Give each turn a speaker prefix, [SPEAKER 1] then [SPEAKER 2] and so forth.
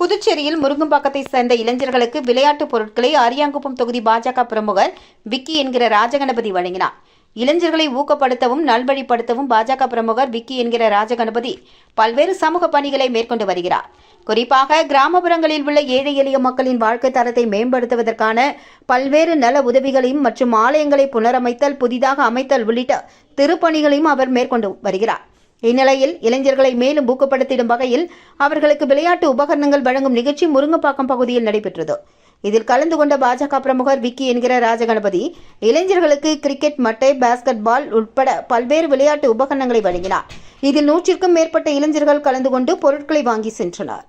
[SPEAKER 1] புதுச்சேரியில் முருங்கம்பாக்கத்தை சேர்ந்த இளைஞர்களுக்கு விளையாட்டுப் பொருட்களை அரியாங்குப்பம் தொகுதி பாஜக பிரமுகர் விக்கி என்கிற ராஜகணபதி வழங்கினார். இளைஞர்களை ஊக்கப்படுத்தவும் நல்வழிப்படுத்தவும் பாஜக பிரமுகர் விக்கி என்கிற ராஜகணபதி பல்வேறு சமூக பணிகளை மேற்கொண்டு வருகிறார். குறிப்பாக கிராமப்புறங்களில் உள்ள ஏழை எளிய மக்களின் வாழ்க்கை தரத்தை மேம்படுத்துவதற்கான பல்வேறு நல உதவிகளையும் மற்றும் ஆலயங்களை புனரமைத்தல், புதிதாக அமைத்தல் உள்ளிட்ட திருப்பணிகளையும் அவர் மேற்கொண்டு வருகிறார். இந்நிலையில் இளைஞர்களை மேலும் ஊக்கப்படுத்திடும் வகையில் அவர்களுக்கு விளையாட்டு உபகரணங்கள் வழங்கும் நிகழ்ச்சி முருங்கம்பாக்கம் பகுதியில் நடைபெற்றது. இதில் கலந்து கொண்ட பாஜக பிரமுகர் விக்கி என்கிற ராஜகணபதி இளைஞர்களுக்கு கிரிக்கெட், மட்டை, பாஸ்கெட் பால் உட்பட பல்வேறு விளையாட்டு உபகரணங்களை வழங்கினார். இதில் 100க்கும் மேற்பட்ட இளைஞர்கள் கலந்து கொண்டு பொருட்களை வாங்கி சென்றனர்.